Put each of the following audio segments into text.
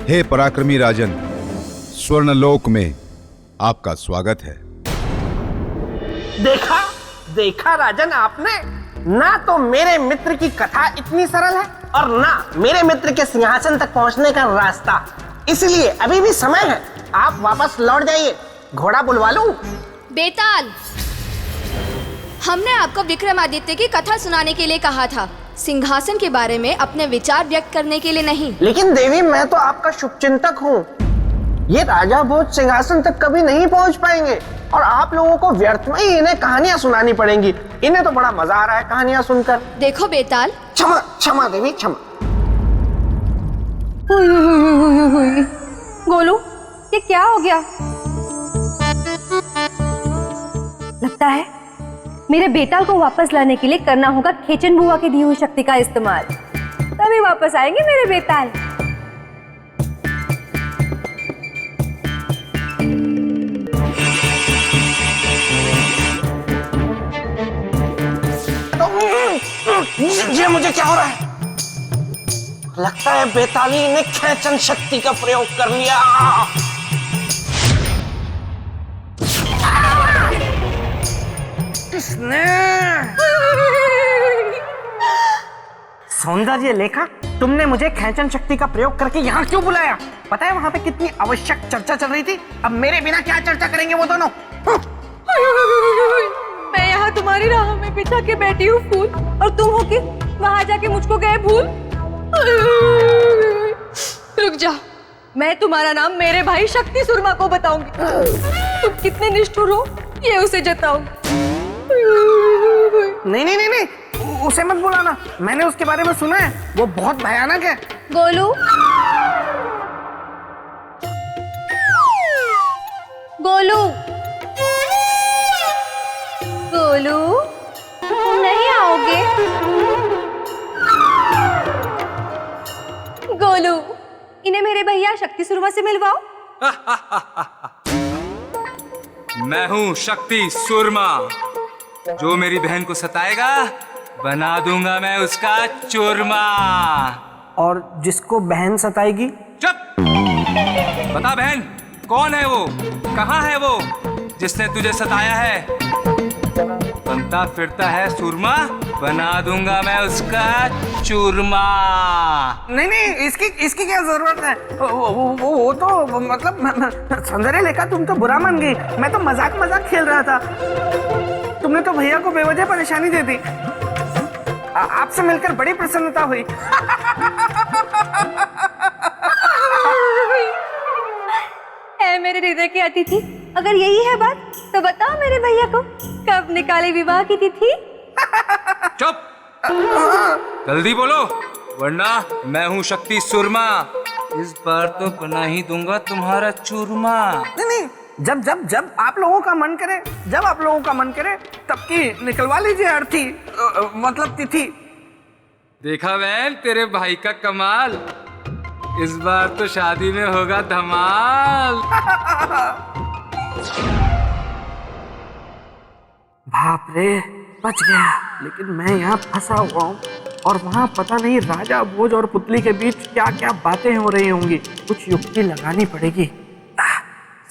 हे पराक्रमी राजन, स्वर्णलोक में आपका स्वागत है। देखा देखा राजन आपने, ना तो मेरे मित्र की कथा इतनी सरल है और ना मेरे मित्र के सिंहासन तक पहुंचने का रास्ता। इसलिए अभी भी समय है, आप वापस लौट जाइए। घोड़ा बुलवा लूं? बेताल, हमने आपको विक्रमादित्य की कथा सुनाने के लिए कहा था, सिंहासन के बारे में अपने विचार व्यक्त करने के लिए नहीं। लेकिन देवी, मैं तो आपका शुभचिंतक हूँ। ये राजा भोज सिंहासन तक कभी नहीं पहुँच पाएंगे और आप लोगों को व्यर्थ में ही इन्हें कहानियां सुनानी पड़ेंगी। इन्हें तो बड़ा मजा आ रहा है कहानियां सुनकर। देखो बेताल, क्षमा क्षमा देवी, क्षमा। गोलू, ये क्या हो गया? लगता है मेरे बेताल को वापस लाने के लिए करना होगा खेचन बुआ की दी हुई शक्ति का इस्तेमाल, तभी वापस आएंगे मेरे बेताल। ये मुझे क्या हो रहा है? लगता है बेताली ने खेचन शक्ति का प्रयोग कर लिया। किसने? सौंदर्य लेखा, तुमने मुझे खेचन शक्ति का प्रयोग करके यहाँ क्यों बुलाया? पता है वहाँ पे कितनी आवश्यक चर्चा चल रही थी। अब मेरे बिना क्या चर्चा करेंगे वो दोनों? मैं यहाँ तुम्हारी राह में बिछा के बैठी हूँ फूल, और तुम हो कि वहाँ जाके मुझको गए भूल। रुक जा, मैं तुम्हारा नाम मेरे भाई शक्ति सुरमा को बताऊंगी। तुम कितने निष्ठुर हो ये उसे जताऊंगी। नहीं नहीं नहीं नहीं, उसे मत बुलाना। मैंने उसके बारे में सुना है, वो बहुत भयानक है। गोलू, गोलू, गोलू, नहीं आओगे? गोलू, इन्हें मेरे भैया शक्ति सुरमा से मिलवाओ। मैं हूँ शक्ति सुरमा। जो मेरी बहन को सताएगा बना दूंगा मैं उसका चूरमा। और जिसको बहन सताएगी? चुप! बता बहन, कौन है वो, कहाँ है वो जिसने तुझे सताया है? बनता फिरता है सुरमा, बना दूंगा मैं उसका चूरमा। नहीं नहीं, इसकी क्या जरूरत है? वो तो मतलब सौंदर्य लेखा, तुम तो बुरा मान गई। मैं तो मजाक खेल रहा था। तुमने तो भैया को बेवजह परेशानी दे दी। आपसे मिलकर बड़ी प्रसन्नता हुई। ऐ मेरे हृदय के अतिथि, अगर यही है बात तो बताओ मेरे भैया को कब निकाले विवाह की तिथि? चुप! जल्दी बोलो, वरना मैं हूँ शक्ति सुरमा। इस बार तो बना ही दूंगा तुम्हारा चूरमा। नहीं नहीं, जब आप लोगों का मन करे, जब आप लोगों का मन करे तब की निकलवा लीजिए अर्थी, मतलब तिथि। देखा बहन तेरे भाई का कमाल, इस बार तो शादी में होगा धमाल। बाप रे, बच गया। लेकिन मैं यहाँ फंसा हुआ हूँ और वहाँ पता नहीं राजा भोज और पुतली के बीच क्या क्या बातें हो रही होंगी। कुछ युक्ति लगानी पड़ेगी।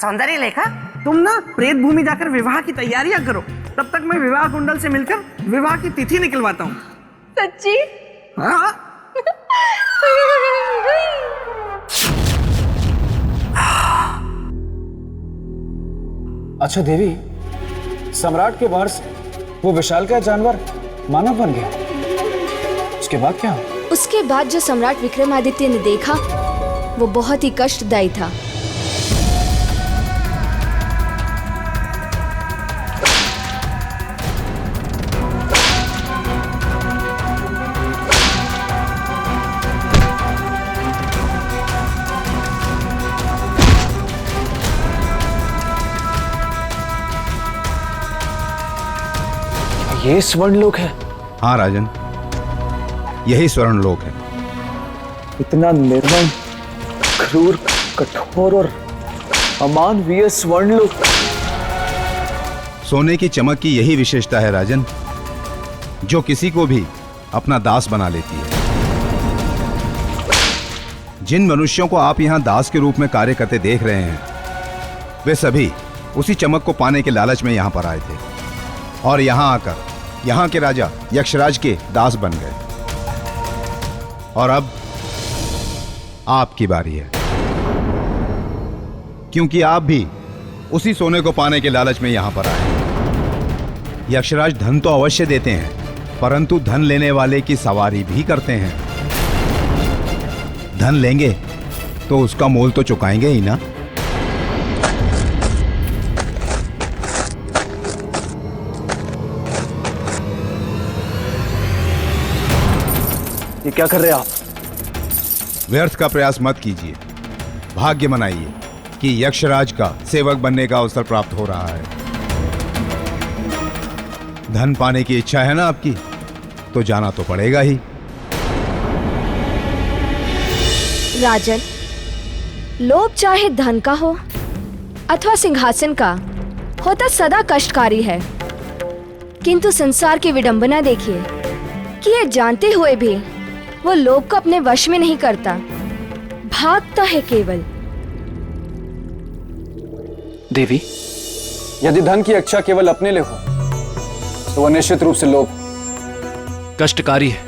सौंदर्य लेखा, तुम ना प्रेत भूमि जाकर विवाह की तैयारियां करो। तब तक मैं विवाह कुंडल से मिलकर विवाह की तिथि निकलवाता हूँ। सच्ची? हाँ। अच्छा देवी, सम्राट के बाहर से वो विशालकाय जानवर मानव बन गया, उसके बाद क्या? उसके बाद जो सम्राट विक्रमादित्य ने देखा वो बहुत ही कष्टदायी था। ये स्वर्णलोक है? हाँ राजन, यही स्वर्णलोक है। इतना निर्मल, क्रूर, कठोर और अमानवीय स्वर्णलोक। सोने की चमक की यही विशेषता है राजन, जो किसी को भी अपना दास बना लेती है। जिन मनुष्यों को आप यहाँ दास के रूप में कार्य करते देख रहे हैं, वे सभी उसी चमक को पाने के लालच में यहाँ पर आए थे और यहाँ आकर यहाँ के राजा यक्षराज के दास बन गए। और अब आपकी बारी है, क्योंकि आप भी उसी सोने को पाने के लालच में यहाँ पर आए। यक्षराज धन तो अवश्य देते हैं, परंतु धन लेने वाले की सवारी भी करते हैं। धन लेंगे तो उसका मोल तो चुकाएंगे ही ना। ये क्या कर रहे हैं आप? व्यर्थ का प्रयास मत कीजिए, भाग्य मनाइए कि यक्षराज का सेवक बनने का अवसर प्राप्त हो रहा है। धन पाने की इच्छा है ना आपकी, तो जाना तो पड़ेगा ही। राजन, लोभ चाहे धन का हो अथवा सिंहासन का, होता सदा कष्टकारी है। किंतु संसार की विडंबना देखिए कि ये जानते हुए भी वो लोभ को अपने वश में नहीं करता, भागता है केवल। देवी, यदि धन की इच्छा केवल अपने लिए हो तो वह निश्चित रूप से लोभ कष्टकारी है,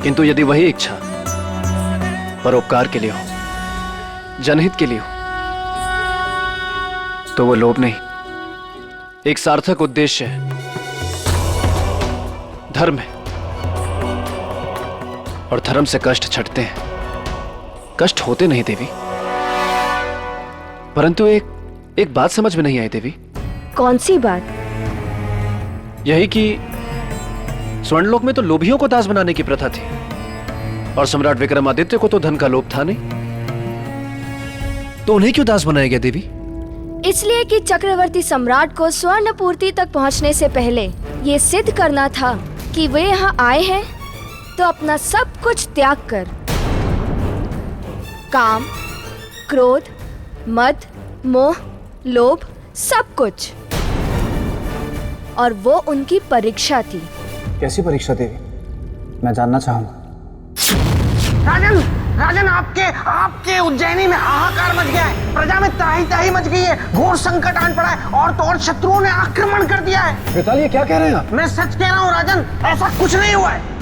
किंतु यदि वही इच्छा परोपकार के लिए हो, जनहित के लिए हो, तो वो लोभ नहीं, एक सार्थक उद्देश्य है, धर्म है। और धर्म से कष्ट छटते हैं, कष्ट होते नहीं देवी। परंतु एक बात समझ में नहीं आई देवी। कौन सी बात? यही कि स्वर्णलोक में तो लोभियों को दास बनाने की प्रथा थी और सम्राट विक्रमादित्य को तो धन का लोभ था नहीं, तो उन्हें क्यों दास बनाया गया देवी? इसलिए कि चक्रवर्ती सम्राट को स्वर्ण पूर्ति तक पहुंचने से पहले ये सिद्ध करना था कि वे यहाँ आए हैं तो अपना सब कुछ त्याग कर काम, क्रोध, मद, मोह, लोभ, सब कुछ। और वो उनकी परीक्षा थी। कैसी परीक्षा देवी? मैं जानना चाहूंगा। राजन, राजन, आपके उज्जैनी में हाहाकार मच गया है, प्रजा में त्राही त्राही मच गई है, घोर संकट आन पड़ा है और तो और शत्रुओं ने आक्रमण कर दिया है। बेताल, ये क्या कह रहे हैं आप? मैं सच कह रहा हूँ राजन, ऐसा कुछ नहीं हुआ है,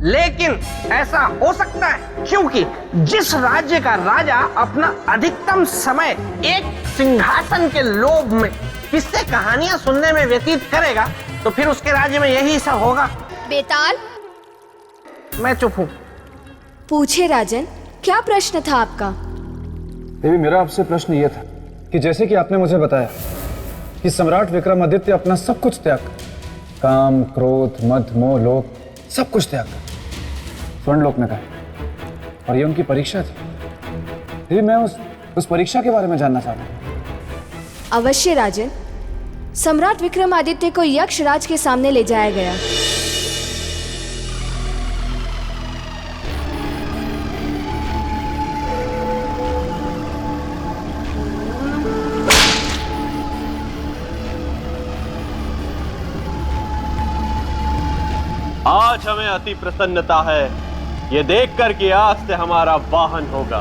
लेकिन ऐसा हो सकता है क्योंकि जिस राज्य का राजा अपना अधिकतम समय एक सिंहासन के लोभ में किससे कहानियां सुनने में व्यतीत करेगा, तो फिर उसके राज्य में यही सब होगा। बेताल, मैं चुप हूं। पूछे राजन, क्या प्रश्न था आपका? देवी, मेरा आपसे प्रश्न यह था कि जैसे कि आपने मुझे बताया कि सम्राट विक्रमादित्य अपना सब कुछ त्याग कर, काम, क्रोध, मद, मोह, लोभ, सब कुछ त्याग कर स्वर्णलोक में गए और ये उनकी परीक्षा थी। देवी, मैं उस परीक्षा के बारे में जानना चाहता हूँ। अवश्य राजन। सम्राट विक्रमादित्य को यक्षराज के सामने ले जाया गया। आज हमें अति प्रसन्नता है ये देखकर कि आज से हमारा वाहन होगा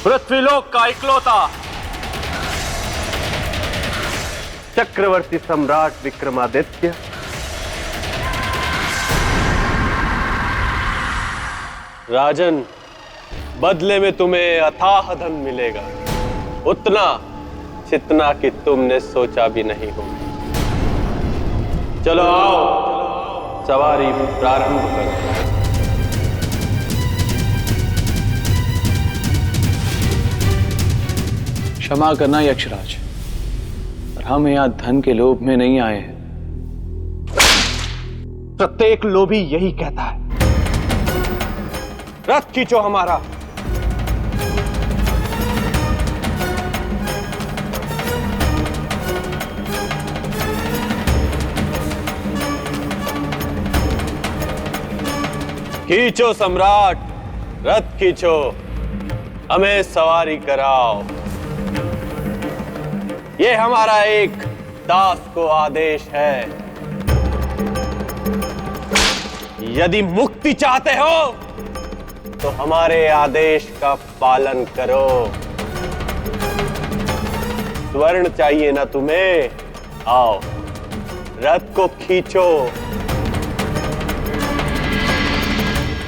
पृथ्वीलोक का इकलौता चक्रवर्ती सम्राट विक्रमादित्य। राजन, बदले में तुम्हें अथाह धन मिलेगा, उतना जितना कि तुमने सोचा भी नहीं होगा। चलो आओ, सवारी प्रारंभ करो। क्षमा करना यक्षराज, पर हम यहाँ धन के लोभ में नहीं आए हैं। प्रत्येक लोभी यही कहता है। रथ खींचो हमारा। खींचो सम्राट, रथ खींचो, हमें सवारी कराओ। ये हमारा एक दास को आदेश है। यदि मुक्ति चाहते हो तो हमारे आदेश का पालन करो। स्वर्ण चाहिए ना तुम्हें? आओ, रथ को खींचो,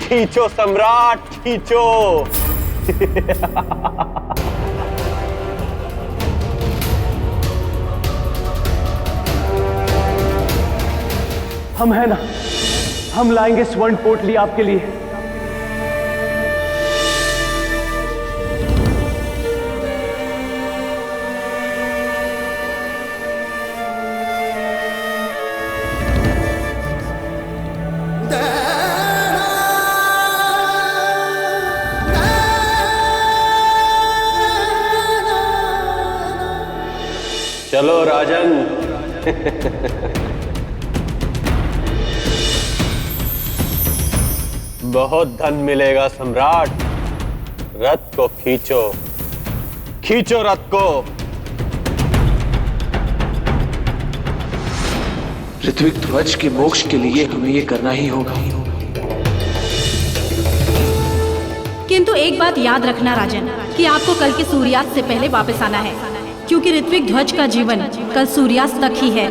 खींचो सम्राट, खींचो। हम है ना, हम लाएंगे स्वर्ण पोटली आपके लिए। चलो राजन। बहुत धन मिलेगा सम्राट। रथ को खींचो, खींचो रथ को। ऋत्विक ध्वज के मोक्ष के लिए हमें ये करना ही होगा। किंतु एक बात याद रखना राजन, कि आपको कल के सूर्यास्त से पहले वापस आना है, क्योंकि ऋत्विक ध्वज का जीवन कल सूर्यास्त तक ही है।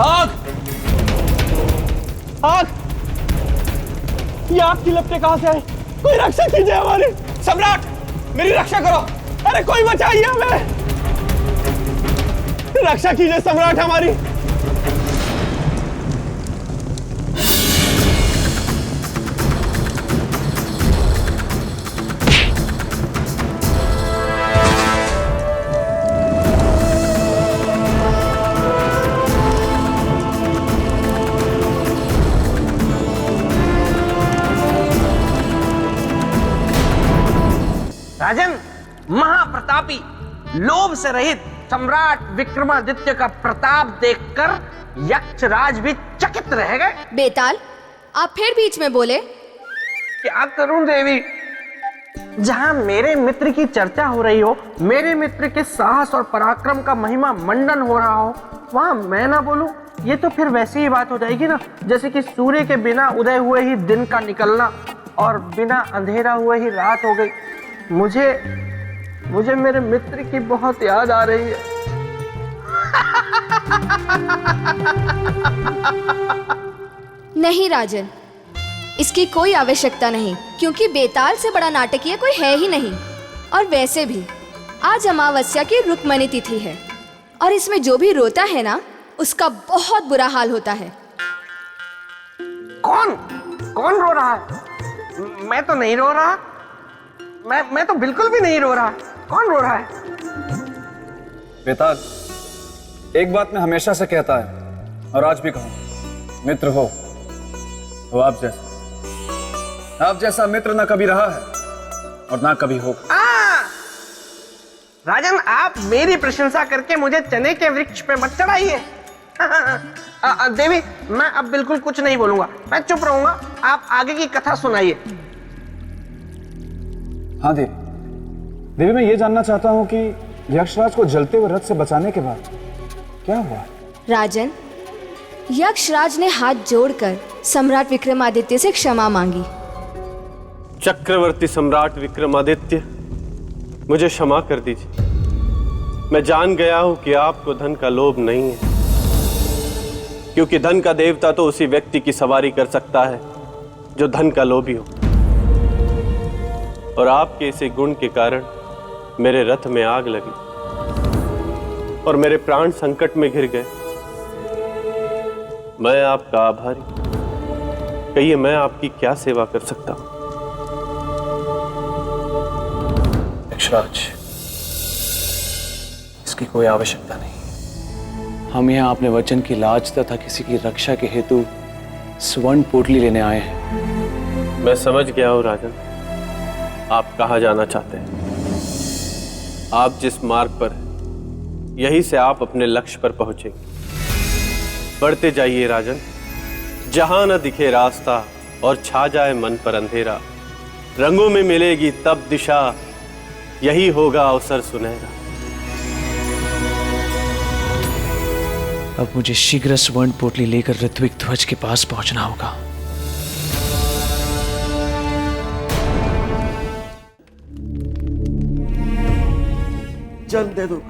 आग! आग! ये आग की लपटें कहां से आई? कोई रक्षा कीजिए हमारी। सम्राट, मेरी रक्षा करो। अरे कोई बचाइए हमें। रक्षा कीजिए सम्राट हमारी। राजन, महाप्रतापी, लोभ से रहित सम्राट विक्रमादित्य का प्रताप देखकर यक्षराज भी चकित रह गए। बेताल, आप फिर बीच में बोले। क्या करूं देवी, जहां मेरे मित्र की चर्चा हो रही हो, मेरे मित्र के साहस और पराक्रम का महिमा मंडन हो रहा हो, वहां मैं ना बोलूं, ये तो फिर वैसी ही बात हो जाएगी ना, जैसे कि सूर्य के बिना उदय हुए ही दिन का निकलना और बिना अंधेरा हुए ही रात हो गई। मुझे मेरे मित्र की बहुत याद आ रही है। नहीं राजन, इसकी कोई आवश्यकता नहीं, क्योंकि बेताल से बड़ा नाटकीय कोई है ही नहीं। और वैसे भी आज अमावस्या की रुक्मणी तिथि है, और इसमें जो भी रोता है ना, उसका बहुत बुरा हाल होता है। कौन रो रहा है? मैं तो नहीं रो रहा। मैं तो बिल्कुल भी नहीं रो रहा। कौन रो रहा है? बेताल, एक बात मैं हमेशा से कहता है और आज भी कहूं, मित्र हो तो आप जैसा मित्र ना कभी रहा है और ना कभी होगा। राजन, आप मेरी प्रशंसा करके मुझे चने के वृक्ष पे मत चढ़ाइए। देवी, मैं अब बिल्कुल कुछ नहीं बोलूंगा, मैं चुप रहूंगा। आप आगे की कथा सुनाइए। हाँ देवी, मैं ये जानना चाहता हूं कि यक्षराज को जलते हुए रथ से बचाने के बाद क्या हुआ? राजन, यक्षराज ने हाथ जोड़कर सम्राट विक्रमादित्य से क्षमा मांगी। चक्रवर्ती सम्राट विक्रमादित्य, मुझे क्षमा कर दीजिए। मैं जान गया हूं कि आपको धन का लोभ नहीं है, क्योंकि धन का देवता तो उसी व्यक्ति की सवारी कर सकता है जो धन का लोभी हो। और आपके इसी गुण के कारण मेरे रथ में आग लगी और मेरे प्राण संकट में घिर गए। मैं आपका आभारी। कहिए, मैं आपकी क्या सेवा कर सकता हूं? यक्षराज, इसकी कोई आवश्यकता नहीं। हम यहाँ अपने वचन की लाज तथा किसी की रक्षा के हेतु स्वर्ण पोटली लेने आए हैं। मैं समझ गया हूं राजन, आप कहाँ जाना चाहते हैं। आप जिस मार्ग पर हैं, यहीं से आप अपने लक्ष्य पर पहुंचेंगे। बढ़ते जाइए राजन, जहां न दिखे रास्ता और छा जाए मन पर अंधेरा, रंगों में मिलेगी तब दिशा, यही होगा अवसर सुनहरा। अब मुझे शीघ्र स्वर्ण पोटली लेकर ऋत्विक ध्वज के पास पहुंचना होगा। जल दे दो।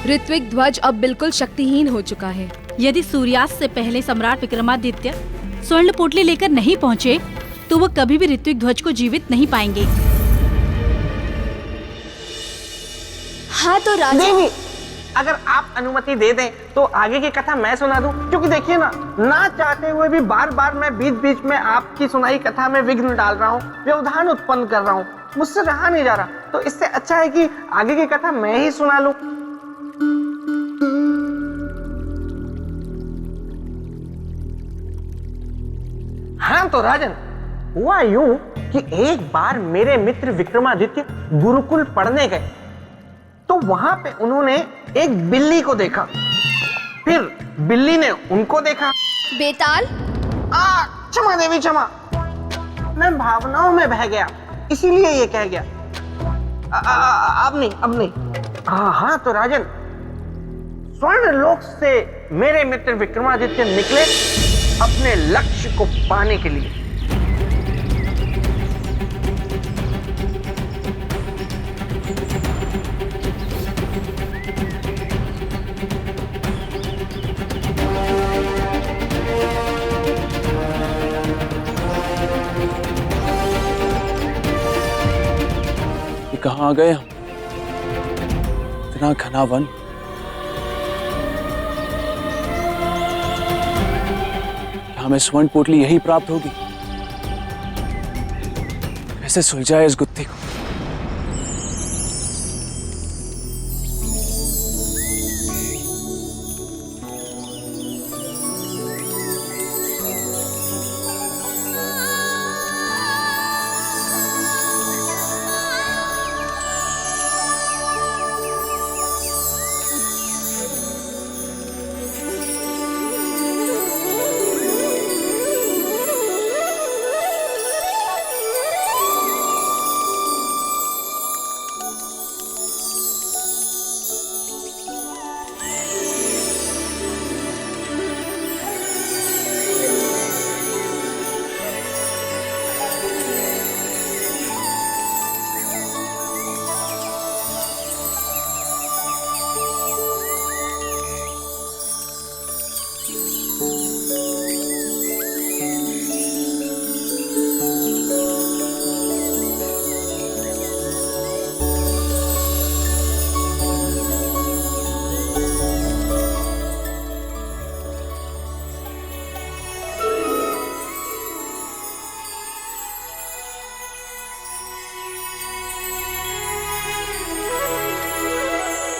ऋत्विक ध्वज अब बिल्कुल शक्तिहीन हो चुका है। यदि सूर्यास्त से पहले सम्राट विक्रमादित्य स्वर्ण पोटली लेकर नहीं पहुंचे तो वो कभी भी ऋत्विक ध्वज को जीवित नहीं पाएंगे। हाँ तो राजा देवी, अगर आप अनुमति दे दें तो आगे की कथा मैं सुना दूं, क्योंकि देखिए ना चाहते हुए भी बार बार मैं बीच बीच में आपकी सुनाई कथा में विघ्न डाल रहा हूँ, व्यवधान उत्पन्न कर रहा हूँ, मुझसे रहा नहीं जा रहा। तो इससे अच्छा है कि आगे की कथा मैं ही सुना लूं। हाँ तो राजन, हुआ यूं कि एक बार मेरे मित्र विक्रमादित्य गुरुकुल पढ़ने गए, तो वहां पे उन्होंने एक बिल्ली को देखा, फिर बिल्ली ने उनको देखा। बेताल, क्षमा देवी क्षमा, मैं भावनाओं में बह गया, इसीलिए ये कह गया। अब नहीं। हाँ तो राजन, स्वर्ण लोक से मेरे मित्र विक्रमादित्य निकले अपने लक्ष्य को पाने के लिए। ये कहाँ आ गए हम? इतना घना वन। हमें स्वर्ण पोटली यही प्राप्त होगी। कैसे सुलझाए इस गुत्थी को?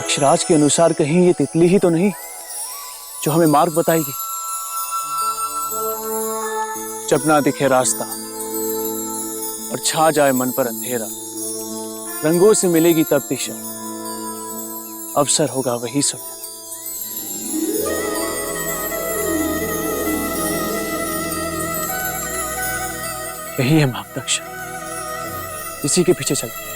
अक्षराज के अनुसार कहीं ये तितली ही तो नहीं जो हमें मार्ग बताएगी। जब ना दिखे रास्ता और छा जाए मन पर अंधेरा, रंगों से मिलेगी तब दिशा, अवसर होगा वही सुनहरा। यही है मार्गदर्शन, इसी के पीछे चलते।